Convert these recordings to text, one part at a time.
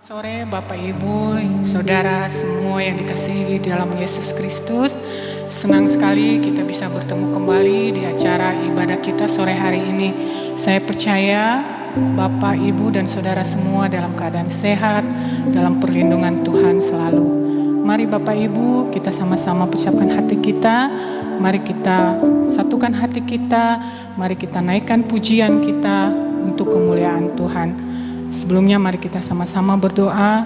Sore Bapak Ibu, Saudara semua yang dikasihi di dalam Yesus Kristus. Senang sekali kita bisa bertemu kembali di acara ibadah kita sore hari ini. Saya percaya Bapak, Ibu, dan Saudara semua dalam keadaan sehat, dalam perlindungan Tuhan selalu. Mari Bapak Ibu, kita sama-sama persiapkan hati kita. Mari kita satukan hati kita. Mari kita naikkan pujian kita untuk kemuliaan Tuhan. Sebelumnya mari kita sama-sama berdoa.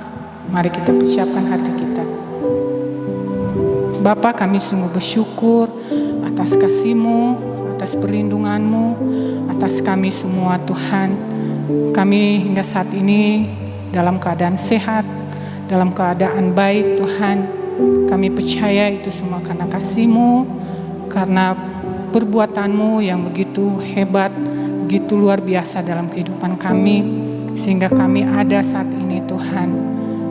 Mari kita persiapkan hati kita. Bapa, kami sungguh bersyukur atas kasih-Mu, atas perlindungan-Mu, atas kami semua Tuhan. Kami hingga saat ini dalam keadaan sehat, dalam keadaan baik Tuhan. Kami percaya itu semua karena kasih-Mu, karena perbuatan-Mu yang begitu hebat, begitu luar biasa dalam kehidupan kami. Sehingga kami ada saat ini Tuhan.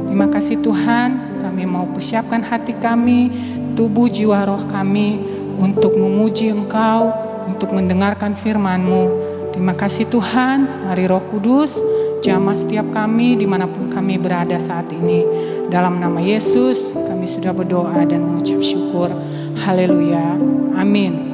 Terima kasih Tuhan, kami mau persiapkan hati kami, tubuh, jiwa, roh kami untuk memuji Engkau, untuk mendengarkan firman-Mu. Terima kasih Tuhan, mari Roh Kudus jamah setiap kami dimanapun kami berada saat ini. Dalam nama Yesus kami sudah berdoa dan mengucap syukur. Haleluya, amin.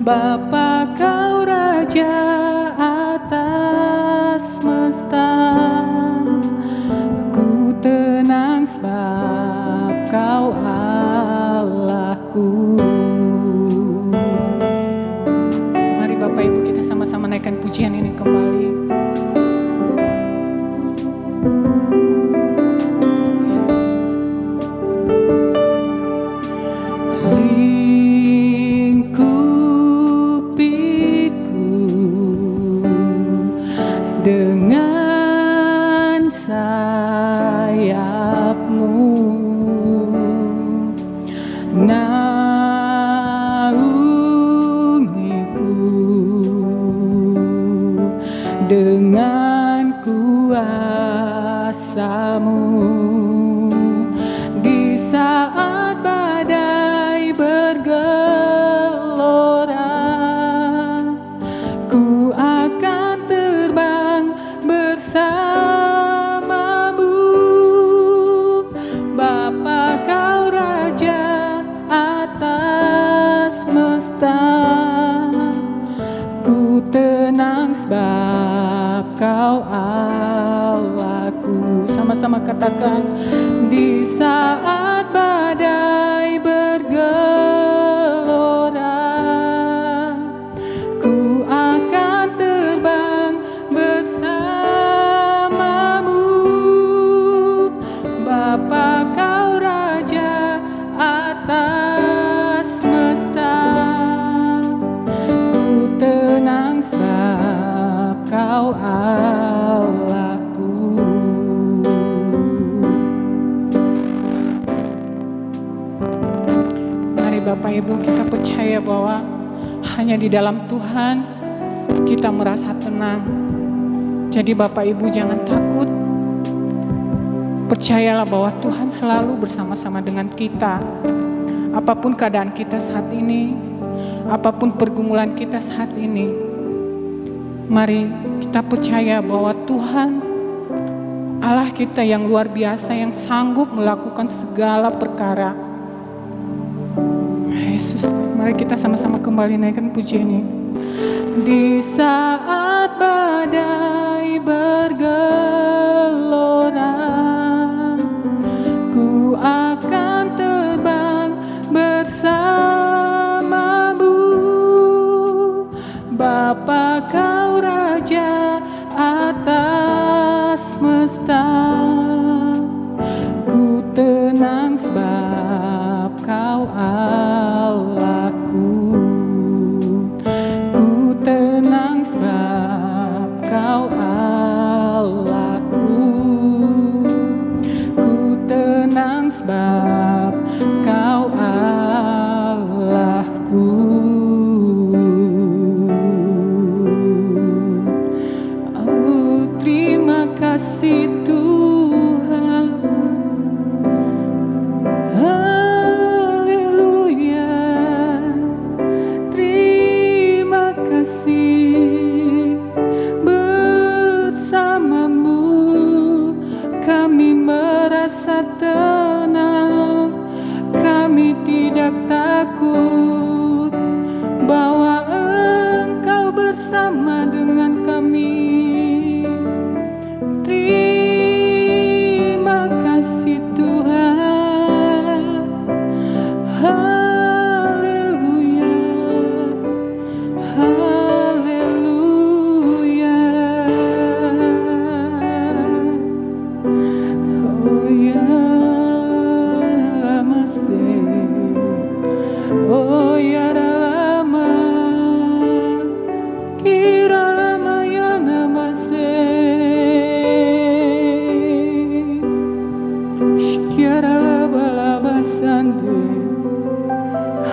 Bapa, Kau Raja atas semesta, ku tenang sebab Kau Allahku. Mari Bapak Ibu kita sama-sama naikkan pujian ini kembali. Dengan sayap-Mu naungiku, dengan kuasa-Mu di saat badai bergelora. Ku akan terbang bersama-Mu, Bapa, Kau Raja atas semesta. Ku tenang sebab Kau Allahku. Sama-sama katakan, di saat badai bergelora, ku akan terbang bersama-Mu, Bapa, Kau Raja atas semesta. Ku tenang sebab Kau Allahku. Mari Bapak Ibu kita percaya bahwa hanya di dalam Tuhan kita merasa tenang. Jadi Bapak Ibu jangan takut. Percayalah bahwa Tuhan selalu bersama-sama dengan kita. Apapun keadaan kita saat ini, apapun pergumulan kita saat ini, mari kita percaya bahwa Tuhan Allah kita yang luar biasa, yang sanggup melakukan segala perkara. Yesus. Mari kita sama-sama kembali naikkan pujian ini. Di saat badai bergelora, ku akan terbang bersamamu. Bapa kau Raja atas semesta, ku tenang sebab kau Allahku. Ku tenang sebab kau Allahku. Ku tenang sebab kau Allahku. Oh, terima kasih Tuhan. Haleluya. Terima kasih. Bersamamu kami merasa tenang. Kami tidak takut bahwa Engkau bersama dengan kami. Terima kasih Tuhan. Haleluya. Haleluya. Oh ya masih. Oh ya lama. Kira lama ya namase. Shkiara laba laba sande.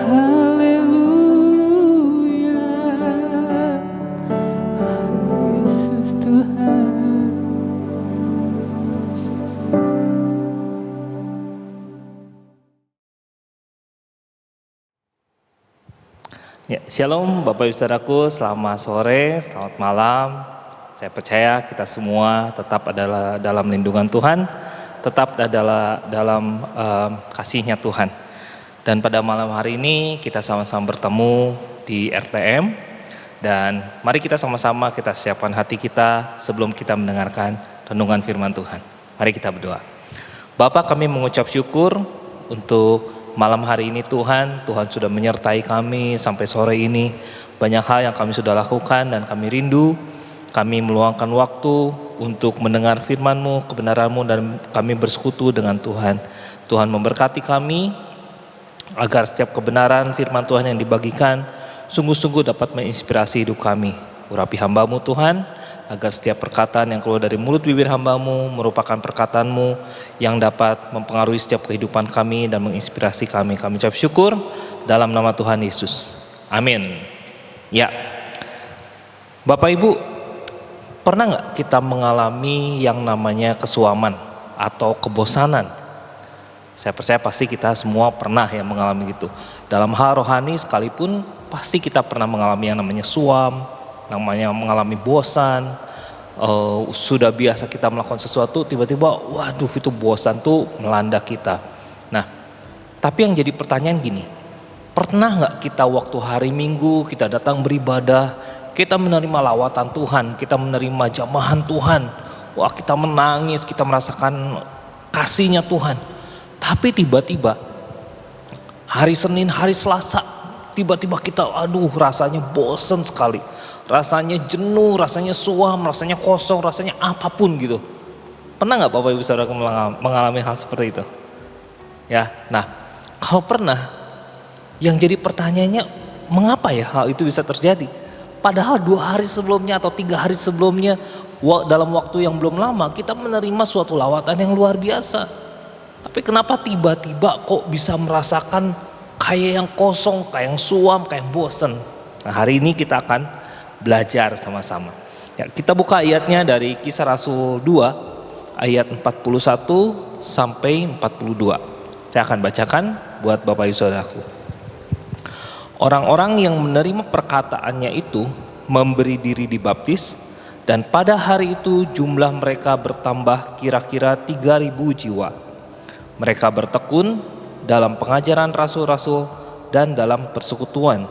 Haleluya. Yesus Tuhan. Ya, shalom Bapak Ibu Saudaraku, selamat sore, selamat malam. Saya percaya kita semua tetap adalah dalam lindungan Tuhan, tetap adalah dalam kasih-Nya Tuhan. Dan pada malam hari ini kita sama-sama bertemu di RTM, dan mari kita sama-sama kita siapkan hati kita sebelum kita mendengarkan renungan firman Tuhan. Mari kita berdoa. Bapa, kami mengucap syukur untuk malam hari ini Tuhan sudah menyertai kami sampai sore ini. Banyak hal yang kami sudah lakukan dan kami rindu. Kami meluangkan waktu untuk mendengar firman-Mu, kebenaran-Mu, dan kami bersekutu dengan Tuhan. Tuhan memberkati kami agar setiap kebenaran firman Tuhan yang dibagikan sungguh-sungguh dapat menginspirasi hidup kami. Urapi hamba-Mu Tuhan, agar setiap perkataan yang keluar dari mulut bibir hamba-Mu merupakan perkataan-Mu yang dapat mempengaruhi setiap kehidupan kami dan menginspirasi kami. Kami ucap syukur dalam nama Tuhan Yesus. Amin. Ya, Bapak Ibu, pernah nggak kita mengalami yang namanya kesuaman atau kebosanan? Saya percaya pasti kita semua pernah ya mengalami gitu. Dalam hal rohani sekalipun pasti kita pernah mengalami yang namanya suam, namanya mengalami bosan. Sudah biasa kita melakukan sesuatu, tiba-tiba waduh itu bosan tuh melanda kita. Nah, tapi yang jadi pertanyaan gini, pernah nggak kita waktu hari Minggu kita datang beribadah, kita menerima lawatan Tuhan, kita menerima jamahan Tuhan, wah kita menangis, kita merasakan kasih-Nya Tuhan. Tapi tiba-tiba hari Senin, hari Selasa, tiba-tiba kita aduh rasanya bosan sekali. Rasanya jenuh, rasanya suam, rasanya kosong, rasanya apapun gitu. Pernah nggak Bapak Ibu Saudara mengalami hal seperti itu? Ya, nah kalau pernah, yang jadi pertanyaannya mengapa ya hal itu bisa terjadi? Padahal 2 hari sebelumnya atau 3 hari sebelumnya, dalam waktu yang belum lama kita menerima suatu lawatan yang luar biasa. Tapi kenapa tiba-tiba kok bisa merasakan kayak yang kosong, kayak yang suam, kayak yang bosen? Nah hari ini kita akan belajar sama-sama. Ya, kita buka ayatnya dari Kisah Rasul 2 ayat 41 sampai 42. Saya akan bacakan buat Bapak Ibu Saudaraku. Orang-orang yang menerima perkataannya itu memberi diri dibaptis, dan pada hari itu jumlah mereka bertambah kira-kira 3.000 jiwa. Mereka bertekun dalam pengajaran rasul-rasul dan dalam persekutuan.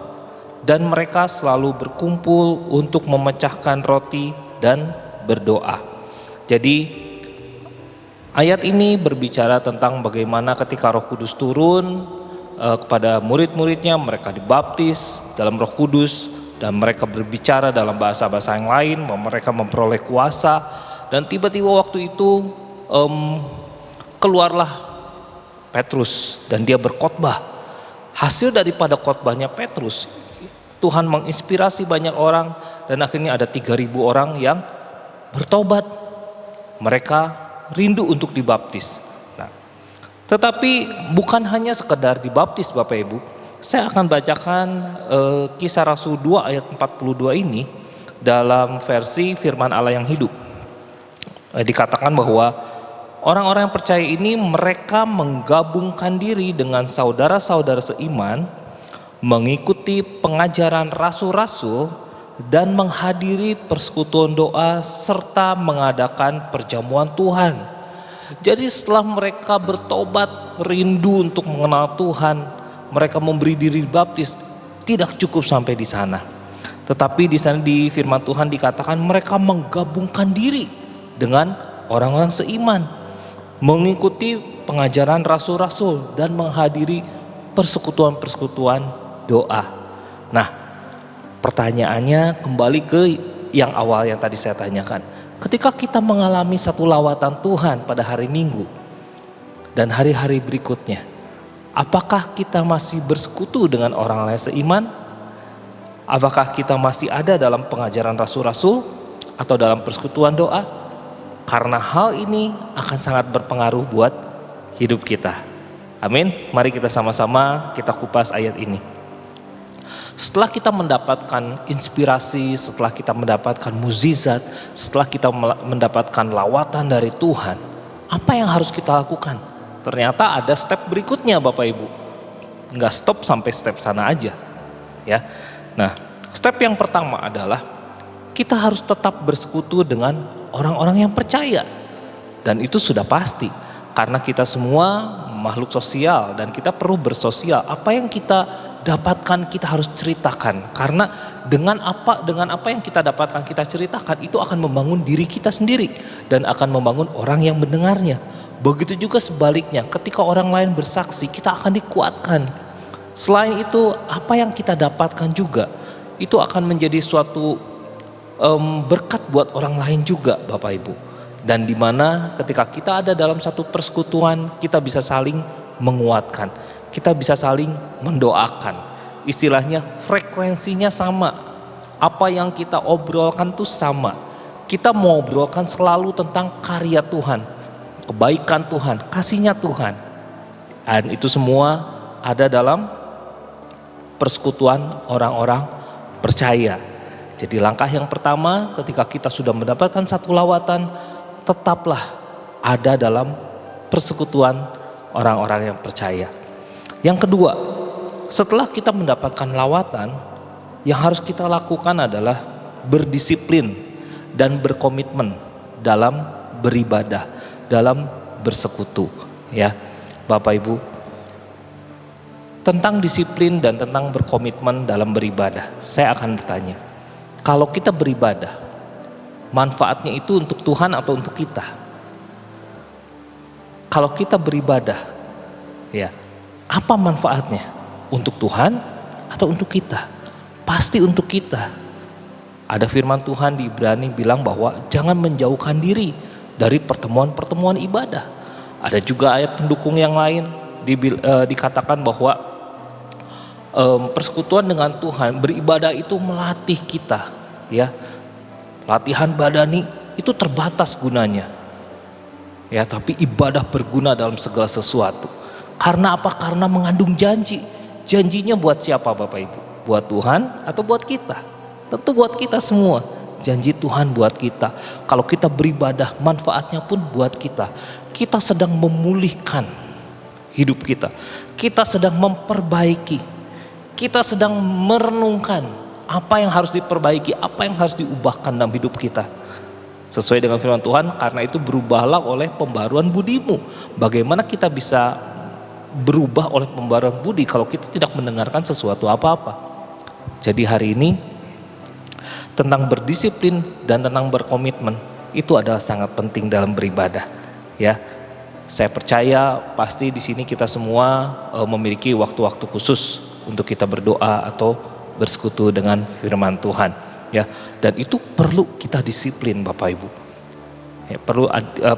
Dan mereka selalu berkumpul untuk memecahkan roti dan berdoa. Jadi ayat ini berbicara tentang bagaimana ketika Roh Kudus turun kepada murid-muridnya, mereka dibaptis dalam Roh Kudus dan mereka berbicara dalam bahasa-bahasa yang lain, mereka memperoleh kuasa. Dan tiba-tiba waktu itu keluarlah Petrus dan dia berkhotbah. Hasil daripada khotbahnya Petrus, Tuhan menginspirasi banyak orang dan akhirnya ada 3.000 orang yang bertobat. Mereka rindu untuk dibaptis. Nah, tetapi bukan hanya sekedar dibaptis Bapak Ibu. Saya akan bacakan Kisah Rasul 2 ayat 42 ini dalam versi firman Allah yang hidup. Dikatakan bahwa orang-orang yang percaya ini mereka menggabungkan diri dengan saudara-saudara seiman, mengikuti pengajaran rasul-rasul dan menghadiri persekutuan doa serta mengadakan perjamuan Tuhan. Jadi setelah mereka bertobat, rindu untuk mengenal Tuhan, mereka memberi diri baptis, tidak cukup sampai di sana. Tetapi di sana di firman Tuhan dikatakan mereka menggabungkan diri dengan orang-orang seiman, mengikuti pengajaran rasul-rasul dan menghadiri persekutuan-persekutuan doa. Nah, pertanyaannya kembali ke yang awal yang tadi saya tanyakan. Ketika kita mengalami satu lawatan Tuhan pada hari Minggu dan hari-hari berikutnya, apakah kita masih bersekutu dengan orang lain seiman? Apakah kita masih ada dalam pengajaran rasul-rasul atau dalam persekutuan doa? Karena hal ini akan sangat berpengaruh buat hidup kita. Amin. Mari kita sama-sama kita kupas ayat ini. Setelah kita mendapatkan inspirasi, setelah kita mendapatkan mukjizat, setelah kita mendapatkan lawatan dari Tuhan, apa yang harus kita lakukan? Ternyata ada step berikutnya Bapak Ibu. Enggak stop sampai step sana aja. Ya. Nah, step yang pertama adalah kita harus tetap bersekutu dengan orang-orang yang percaya. Dan itu sudah pasti. Karena kita semua makhluk sosial dan kita perlu bersosial. Apa yang kita dapatkan kita harus ceritakan, karena dengan apa yang kita dapatkan kita ceritakan itu akan membangun diri kita sendiri dan akan membangun orang yang mendengarnya. Begitu juga sebaliknya, ketika orang lain bersaksi kita akan dikuatkan. Selain itu apa yang kita dapatkan juga itu akan menjadi suatu berkat buat orang lain juga Bapak Ibu. Dan dimana ketika kita ada dalam satu persekutuan kita bisa saling menguatkan, kita bisa saling mendoakan. Istilahnya frekuensinya sama. Apa yang kita obrolkan tuh sama. Kita mau obrolkan selalu tentang karya Tuhan, kebaikan Tuhan, kasihnya Tuhan. Dan itu semua ada dalam persekutuan orang-orang percaya. Jadi langkah yang pertama ketika kita sudah mendapatkan satu lawatan, tetaplah ada dalam persekutuan orang-orang yang percaya. Yang kedua, setelah kita mendapatkan lawatan, yang harus kita lakukan adalah berdisiplin dan berkomitmen dalam beribadah, dalam bersekutu. Ya, Bapak Ibu, tentang disiplin dan tentang berkomitmen dalam beribadah, saya akan bertanya, kalau kita beribadah, manfaatnya itu untuk Tuhan atau untuk kita? Kalau kita beribadah, ya, apa manfaatnya? Untuk Tuhan atau untuk kita? Pasti untuk kita. Ada firman Tuhan di Ibrani bilang bahwa jangan menjauhkan diri dari pertemuan-pertemuan ibadah. Ada juga ayat pendukung yang lain dikatakan bahwa persekutuan dengan Tuhan, beribadah itu melatih kita, ya. Latihan badani itu terbatas gunanya. Ya, tapi ibadah berguna dalam segala sesuatu. Karena apa? Karena mengandung janji. Janjinya buat siapa Bapak Ibu? Buat Tuhan atau buat kita? Tentu buat kita semua. Janji Tuhan buat kita. Kalau kita beribadah, manfaatnya pun buat kita. Kita sedang memulihkan hidup kita. Kita sedang memperbaiki. Kita sedang merenungkan apa yang harus diperbaiki, apa yang harus diubahkan dalam hidup kita. Sesuai dengan firman Tuhan, karena itu berubahlah oleh pembaruan budimu. Bagaimana kita bisa berubah oleh pembaruan budi kalau kita tidak mendengarkan sesuatu apa-apa. Jadi hari ini tentang berdisiplin dan tentang berkomitmen itu adalah sangat penting dalam beribadah, ya. Saya percaya pasti di sini kita semua memiliki waktu-waktu khusus untuk kita berdoa atau bersekutu dengan firman Tuhan, ya. Dan itu perlu kita disiplin, Bapak Ibu. Ya,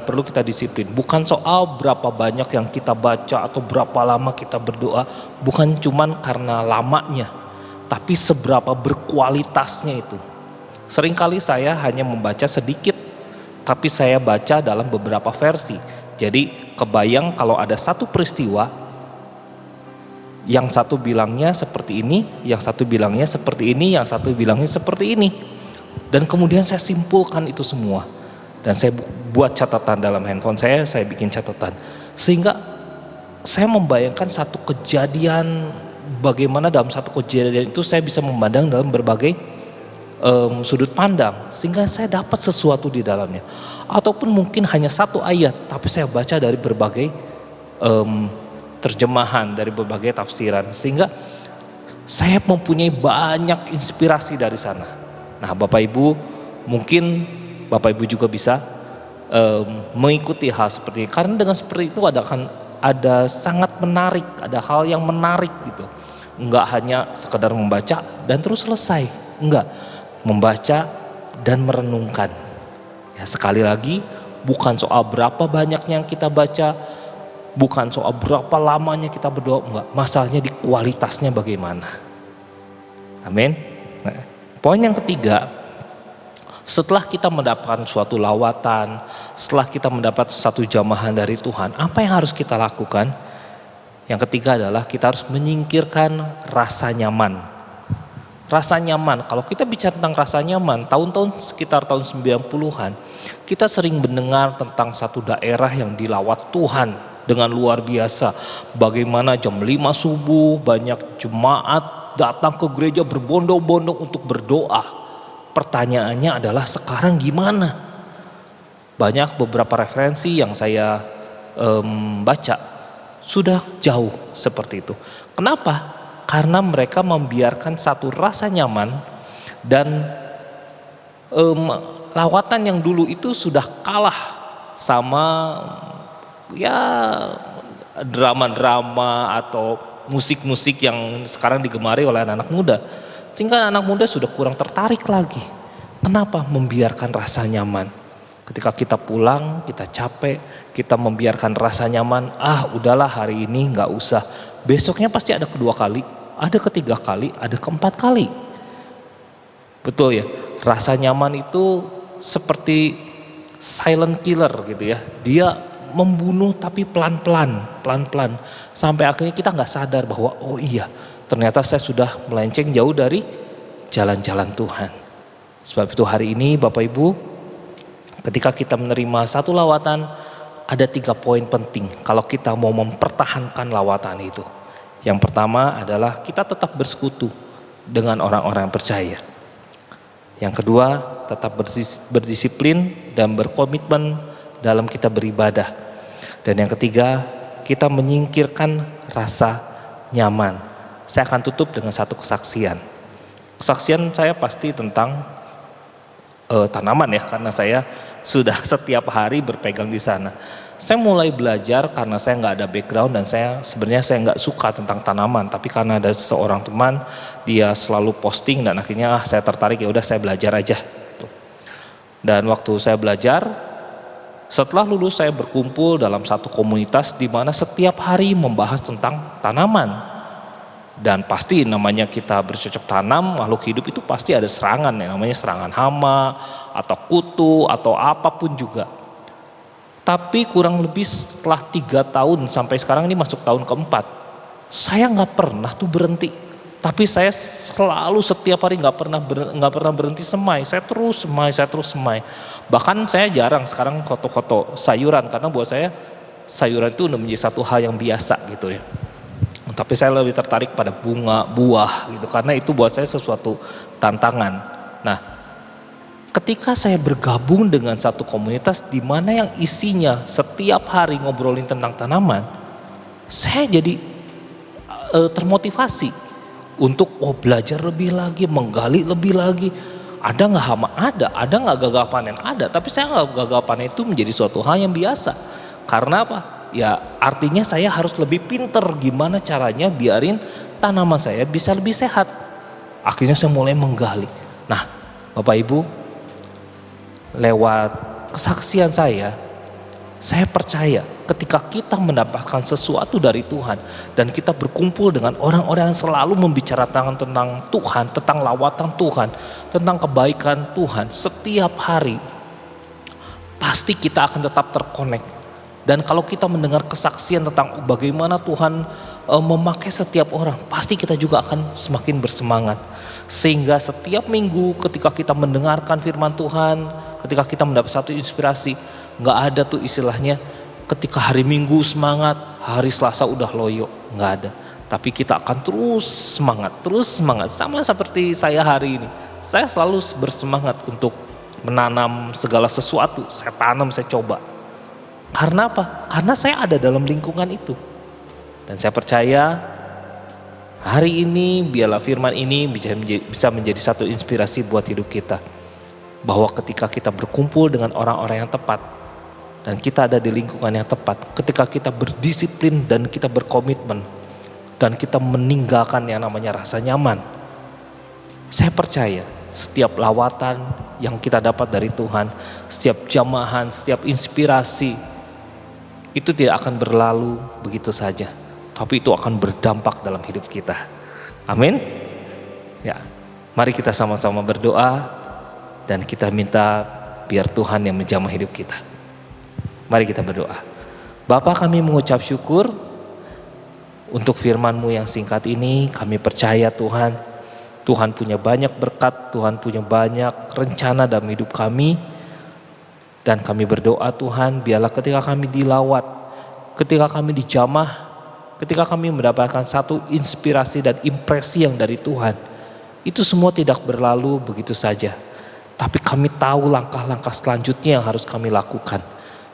perlu kita disiplin. Bukan soal berapa banyak yang kita baca atau berapa lama kita berdoa, bukan cuman karena lamanya, tapi seberapa berkualitasnya itu. Seringkali saya hanya membaca sedikit, tapi saya baca dalam beberapa versi. Jadi kebayang kalau ada satu peristiwa, yang satu bilangnya seperti ini, yang satu bilangnya seperti ini, yang satu bilangnya seperti ini. Dan kemudian saya simpulkan itu semua. Dan saya buat catatan dalam handphone saya bikin catatan. Sehingga saya membayangkan satu kejadian, bagaimana dalam satu kejadian itu saya bisa memandang dalam berbagai sudut pandang. Sehingga saya dapat sesuatu di dalamnya. Ataupun mungkin hanya satu ayat, tapi saya baca dari berbagai terjemahan, dari berbagai tafsiran. Sehingga saya mempunyai banyak inspirasi dari sana. Nah, Bapak Ibu, mungkin Bapak Ibu juga bisa mengikuti hal seperti ini. Karena dengan seperti itu ada sangat menarik, ada hal yang menarik gitu. Enggak hanya sekedar membaca dan terus selesai. Enggak, membaca dan merenungkan. Ya, sekali lagi, bukan soal berapa banyaknya yang kita baca, bukan soal berapa lamanya kita berdoa, enggak. Masalahnya di kualitasnya bagaimana. Amin. Nah, poin yang ketiga, setelah kita mendapatkan suatu lawatan, setelah kita mendapat satu jamahan dari Tuhan, apa yang harus kita lakukan? Yang ketiga adalah kita harus menyingkirkan rasa nyaman. Rasa nyaman, kalau kita bicara tentang rasa nyaman, tahun-tahun sekitar tahun 90-an, kita sering mendengar tentang satu daerah yang dilawat Tuhan dengan luar biasa. Bagaimana jam 5 subuh banyak jemaat datang ke gereja berbondong-bondong untuk berdoa. Pertanyaannya adalah sekarang gimana? Banyak beberapa referensi yang saya baca sudah jauh seperti itu. Kenapa? Karena mereka membiarkan satu rasa nyaman dan lawatan yang dulu itu sudah kalah sama ya drama-drama atau musik-musik yang sekarang digemari oleh anak-anak muda. Sehingga anak muda sudah kurang tertarik lagi. Kenapa? Membiarkan rasa nyaman. Ketika kita pulang, kita capek, kita membiarkan rasa nyaman. Udahlah hari ini nggak usah. Besoknya pasti ada kedua kali, ada ketiga kali, ada keempat kali. Betul ya? Rasa nyaman itu seperti silent killer gitu ya. Dia membunuh tapi pelan-pelan. Sampai akhirnya kita nggak sadar bahwa oh iya, ternyata saya sudah melenceng jauh dari jalan-jalan Tuhan. Sebab itu hari ini Bapak Ibu, ketika kita menerima satu lawatan, ada 3 poin penting kalau kita mau mempertahankan lawatan itu. Yang pertama adalah kita tetap bersekutu dengan orang-orang yang percaya. Yang kedua, tetap berdisiplin dan berkomitmen dalam kita beribadah. Dan yang ketiga, kita menyingkirkan rasa nyaman. Saya akan tutup dengan satu kesaksian. Kesaksian saya pasti tentang tanaman ya, karena saya sudah setiap hari berpegang di sana. Saya mulai belajar karena saya nggak ada background dan sebenarnya saya nggak suka tentang tanaman. Tapi karena ada seorang teman, dia selalu posting dan akhirnya saya tertarik, ya udah saya belajar aja. Dan waktu saya belajar, setelah lulus saya berkumpul dalam satu komunitas di mana setiap hari membahas tentang tanaman. Dan pasti namanya kita bercocok tanam, makhluk hidup itu pasti ada serangan ya, namanya serangan hama atau kutu atau apapun juga. Tapi kurang lebih setelah 3 tahun sampai sekarang ini masuk tahun keempat, saya nggak pernah tuh berhenti. Tapi saya selalu setiap hari nggak pernah berhenti semai. Saya terus semai. Bahkan saya jarang sekarang foto-foto sayuran karena buat saya sayuran itu udah menjadi satu hal yang biasa gitu ya. Tapi saya lebih tertarik pada bunga, buah gitu, karena itu buat saya sesuatu tantangan. Nah, ketika saya bergabung dengan satu komunitas di mana yang isinya setiap hari ngobrolin tentang tanaman, saya jadi termotivasi untuk belajar lebih lagi, menggali lebih lagi. Ada nggak hama? Ada nggak gagal panen? Ada, tapi saya nggak gagal panen itu menjadi suatu hal yang biasa. Karena apa? Ya artinya saya harus lebih pinter gimana caranya biarin tanaman saya bisa lebih sehat. Akhirnya saya mulai menggali. Nah, Bapak Ibu, lewat kesaksian saya percaya ketika kita mendapatkan sesuatu dari Tuhan dan kita berkumpul dengan orang-orang yang selalu membicarakan tentang Tuhan, tentang lawatan Tuhan, tentang kebaikan Tuhan setiap hari, pasti kita akan tetap terkonek. Dan kalau kita mendengar kesaksian tentang bagaimana Tuhan memakai setiap orang, pasti kita juga akan semakin bersemangat. Sehingga setiap minggu ketika kita mendengarkan firman Tuhan, ketika kita mendapat satu inspirasi, nggak ada tuh istilahnya ketika hari Minggu semangat, hari Selasa udah loyo, nggak ada. Tapi kita akan terus semangat, sama seperti saya hari ini. Saya selalu bersemangat untuk menanam segala sesuatu, saya tanam, saya coba. Karena apa? Karena saya ada dalam lingkungan itu. Dan saya percaya hari ini biarlah firman ini bisa menjadi satu inspirasi buat hidup kita. Bahwa ketika kita berkumpul dengan orang-orang yang tepat, dan kita ada di lingkungan yang tepat, ketika kita berdisiplin dan kita berkomitmen, dan kita meninggalkan yang namanya rasa nyaman, saya percaya setiap lawatan yang kita dapat dari Tuhan, setiap jamahan, setiap inspirasi, itu tidak akan berlalu begitu saja, tapi itu akan berdampak dalam hidup kita. Amin. Ya, mari kita sama-sama berdoa dan kita minta biar Tuhan yang menjamah hidup kita. Mari kita berdoa. Bapa, kami mengucap syukur untuk firman-Mu yang singkat ini. Kami percaya Tuhan, Tuhan punya banyak berkat, Tuhan punya banyak rencana dalam hidup kami. Dan kami berdoa Tuhan, biarlah ketika kami dilawat, ketika kami dijamah, ketika kami mendapatkan satu inspirasi dan impresi yang dari Tuhan, itu semua tidak berlalu begitu saja. Tapi kami tahu langkah-langkah selanjutnya yang harus kami lakukan.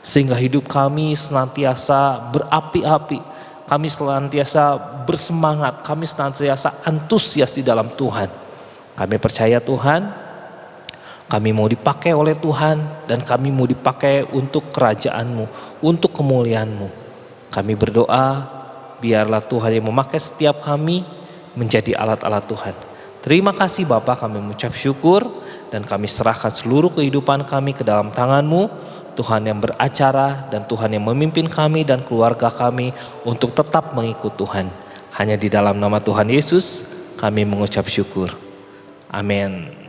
Sehingga hidup kami senantiasa berapi-api, kami senantiasa bersemangat, kami senantiasa antusias di dalam Tuhan. Kami percaya Tuhan, kami mau dipakai oleh Tuhan dan kami mau dipakai untuk kerajaan-Mu, untuk kemuliaan-Mu. Kami berdoa, biarlah Tuhan yang memakai setiap kami menjadi alat-alat Tuhan. Terima kasih Bapa, kami mengucap syukur dan kami serahkan seluruh kehidupan kami ke dalam tangan-Mu. Tuhan yang beracara dan Tuhan yang memimpin kami dan keluarga kami untuk tetap mengikut Tuhan. Hanya di dalam nama Tuhan Yesus kami mengucap syukur. Amin.